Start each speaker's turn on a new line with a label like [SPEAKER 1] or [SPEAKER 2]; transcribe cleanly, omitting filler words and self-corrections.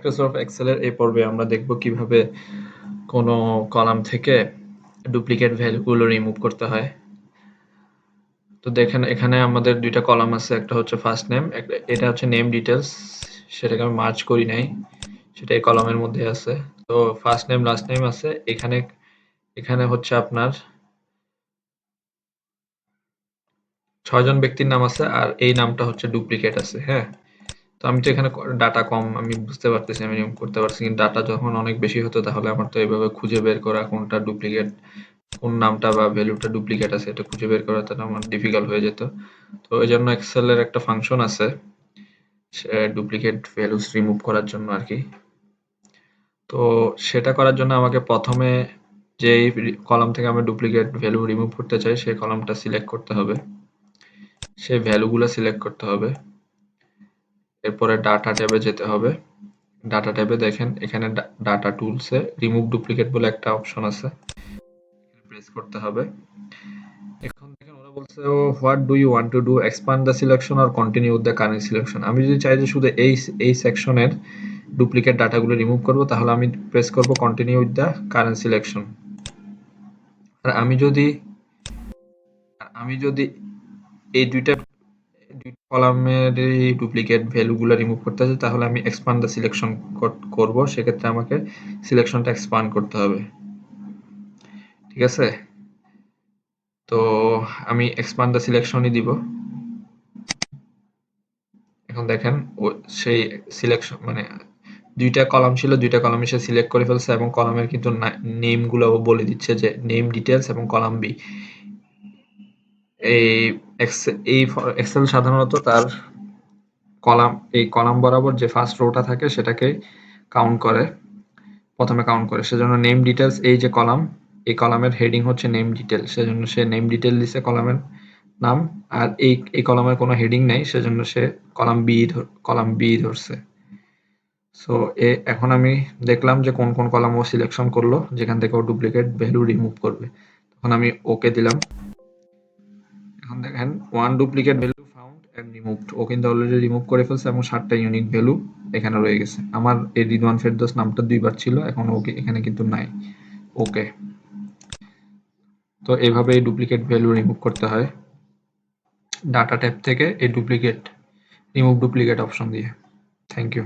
[SPEAKER 1] Microsoft এক্সেলের এই পর্বে আমরা দেখব কিভাবে কোনো কলাম থেকে ডুপ্লিকেট ভ্যালুগুলো রিমুভ করতে হয়। তো দেখেন এখানে আমাদের দুইটা কলাম আছে, একটা হচ্ছে ফার্স্ট নেম, এটা হচ্ছে নেম ডিটেলস, সেটাকে আমি মার্জ করি নাই, সেটা এই কলামের মধ্যে আছে। তো ফার্স্ট নেম লাস্ট নেম আছে এখানে। এখানে হচ্ছে আপনার 6 জন ব্যক্তির নাম আছে আর এই নামটা হচ্ছে ডুপ্লিকেট আছে। হ্যাঁ, তো আমি তো এখানে ডাটা কম, আমি বুঝতে পারতেছি আমি রিমুভ করতে পারছি, কিন্তু ডাটা যখন অনেক বেশি হতো তাহলে আমার তো এইভাবে খুঁজে বের করা কোনটা ডুপ্লিকেট, কোন নামটা বা ভ্যালুটা ডুপ্লিকেট আছে এটা খুঁজে বের করা তাহলে আমার ডিফিকাল্ট হয়ে যেত। তো এই জন্য এক্সেলের একটা ফাংশন আছে ডুপ্লিকেট ভ্যালুস রিমুভ করার জন্য আর কি। তো সেটা করার জন্য আমাকে প্রথমে যেই কলাম থেকে আমি ডুপ্লিকেট ভ্যালু রিমুভ করতে চাই সেই কলামটা সিলেক্ট করতে হবে, সেই ভ্যালুগুলো সিলেক্ট করতে হবে। এরপরে ডাটা ট্যাবে যেতে হবে। ডাটা ট্যাবে দেখেন এখানে ডাটা টুলসে রিমুভ ডুপ্লিকেট বলে একটা অপশন আছে, প্রেস করতে হবে। এখন দেখেন ওরা বলছে what do you want to do, expand the selection or continue with the current selection. আমি যদি চাই যে শুধু এই সেকশনের ডুপ্লিকেট ডাটাগুলো রিমুভ করব তাহলে আমি প্রেস করব continue with the current selection. আর আমি যদি এই দুইটা কলামের ডুপ্লিকেট ভ্যালুগুলো রিমুভ করতে চাই তাহলে আমি এক্সপান্ড দ্য সিলেকশন করব, সেক্ষেত্রে আমাকে সিলেকশনটা এক্সপান্ড করতে হবে। ঠিক আছে, তো আমি এক্সপান্ড দ্য সিলেকশনই দিব। এখন দেখেন ও সেই সিলেকশন মানে দুইটা কলাম ছিল, দুইটা কলামে সে সিলেক্ট করে ফেলছে এবং কলামের কিন্তু নেমগুলো বলে দিচ্ছে যে নেম ডিটেলস এবং কলাম বি। এই এক্সেল সাধারণত তার এই কলাম বরাবর যে ফার্স্ট রোটা থাকে সেটাকে প্রথমে কাউন্ট করে, সেজন্য নেম ডিটেলস এই যে কলাম, এই কলামের হেডিং হচ্ছে নেম ডিটেল, সেজন্য সে নেম ডিটেল দিছে কলামের নাম। আর এই কলামের কোনো হেডিং নেই, সেজন্য সে কলাম বি ধরছে। সো এখন আমি দেখলাম যে কোন কোন কলাম ও সিলেকশন করলো যেখান থেকে ও ডুপ্লিকেট ভ্যালু রিমুভ করবে। তখন আমি ওকে দিলাম। এখন দেখেন one duplicate value found and removed, ও কিন্তু অলরেডি রিমুভ করে ফেলছে এবং 7টা ইউনিক ভ্যালু এখানে রয়ে গেছে। আমার এই রিদওয়ান ফেরদৌস নামটা 2বার ছিল, এখন ওকে এখানে কিন্তু নাই। ওকে, তো এইভাবে এই ডুপ্লিকেট ভ্যালু রিমুভ করতে হয় ডাটা ট্যাব থেকে এই রিমুভ ডুপ্লিকেট অপশন দিয়ে। Thank you.